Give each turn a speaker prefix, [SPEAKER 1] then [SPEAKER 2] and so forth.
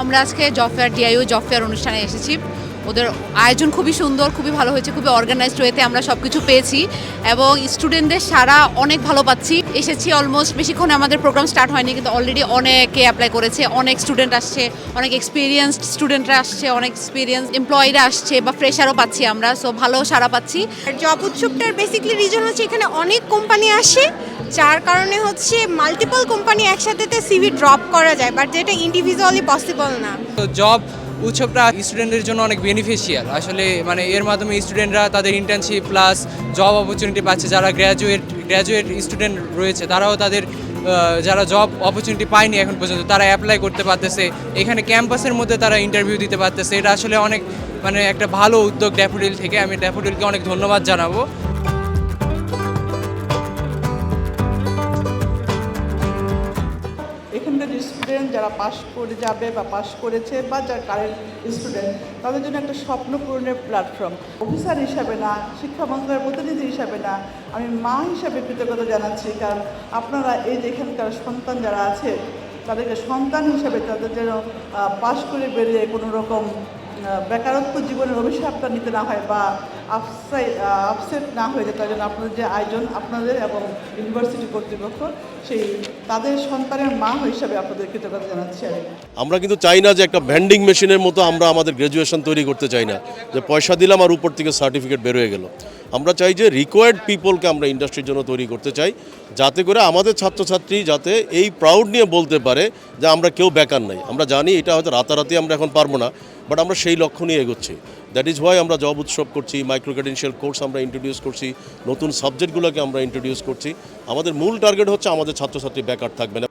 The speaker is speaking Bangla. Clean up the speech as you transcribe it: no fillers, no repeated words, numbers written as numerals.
[SPEAKER 1] আমরা আজকে job fair DIU job fair অনুষ্ঠানে এসেছি। ওদের আয়োজন খুবই সুন্দর, খুবই ভালো হয়েছে, খুবই অর্গানাইজড ওয়েতে আমরা সব কিছু পেয়েছি এবং স্টুডেন্টদের সারা অনেক ভালো পাচ্ছি। এসেছি অলমোস্ট, বেশিক্ষণ আমাদের প্রোগ্রাম স্টার্ট হয়নি কিন্তু অলরেডি অনেকে অ্যাপ্লাই করেছে, অনেক স্টুডেন্ট আসছে, অনেক এক্সপিরিয়েন্সড স্টুডেন্টরা আসছে, অনেক এক্সপিরিয়েন্স এমপ্লয়িরা আসছে বা ফ্রেশারও পাচ্ছি আমরা, সো ভালো সারা পাচ্ছি।
[SPEAKER 2] জব উৎসবটার বেসিক্যালি রিজন হচ্ছে এখানে অনেক কোম্পানি আসে, যার কারণে হচ্ছে মাল্টিপল কোম্পানি একসাথে সিভি ড্রপ করা যায়, বাট যেটা ইন্ডিভিজুয়ালি পসিবল না।
[SPEAKER 3] তো জব উৎসবটা স্টুডেন্টদের জন্য অনেক বেনিফিশিয়াল আসলে, মানে এর মাধ্যমে স্টুডেন্টরা তাদের ইন্টার্নশিপ প্লাস জব অপরচুনিটি পাচ্ছে। যারা গ্র্যাজুয়েট স্টুডেন্ট রয়েছে তারাও তাদের যারা জব অপরচুনিটি পায়নি এখন পর্যন্ত তারা অ্যাপ্লাই করতে পারতেছে, এখানে ক্যাম্পাসের মধ্যে তারা ইন্টারভিউ দিতে পারতেছে। এটা আসলে অনেক মানে একটা ভালো উদ্যোগ ড্যাফোডিল থেকে। আমি ড্যাফোডিলকে অনেক ধন্যবাদ জানাবো।
[SPEAKER 4] এখানকার স্টুডেন্ট যারা পাশ করে যাবে বা পাশ করেছে বা যারা কারেন্ট স্টুডেন্ট, তাদের জন্য একটা স্বপ্ন পূরণের প্ল্যাটফর্ম। অফিসার হিসাবে না, শিক্ষা মন্ত্রণালয়ের প্রতিনিধি হিসাবে না, আমি মা হিসাবে কৃতজ্ঞতা জানাচ্ছি। কারণ আপনারা এই যে এখানকার সন্তান যারা আছে তাদেরকে সন্তান হিসাবে তাদের যেন পাশ করে বেরিয়ে কোনো রকম বেকারত্ব জীবনের অভিশাপটা নিতে না হয় বা আপসেট না হয়ে যায়, তার জন্য আপনাদের যে আয়োজন আপনাদের এবং ইউনিভার্সিটি কর্তৃপক্ষ সেই তাদের সন্তানের মা হিসাবে আপনাদের কৃতজ্ঞতা জানাচ্ছি।
[SPEAKER 5] আমরা কিন্তু চাই না যে একটা ভেন্ডিং মেশিনের মতো আমরা আমাদের গ্র্যাজুয়েশন তৈরি করতে চাই না, যে পয়সা দিলাম আর উপর থেকে সার্টিফিকেট বেরোয় গেল। আমরা চাই যে রিকোয়ার্ড পিপলকে আমরা ইন্ডাস্ট্রির জন্য তৈরি করতে চাই, যাতে করে আমাদের ছাত্রছাত্রী যাতে এই প্রাউড নিয়ে বলতে পারে যে আমরা কেউ বেকার নাই। আমরা জানি এটা হয়তো রাতারাতি আমরা এখন পারবো না, বাট আমরা সেই লক্ষ্য নিয়ে এগোচ্ছি। দ্যাট ইজ হোয়াই আমরা জব উৎসব করছি, মাইক্রো ক্রেডেনশিয়াল কোর্স আমরা ইন্ট্রোডিউস করছি, নতুন সাবজেক্টগুলোকে আমরা ইন্ট্রোডিউস করছি। আমাদের মূল টার্গেট হচ্ছে আমাদের ছাত্রছাত্রী বেকার থাকবে না।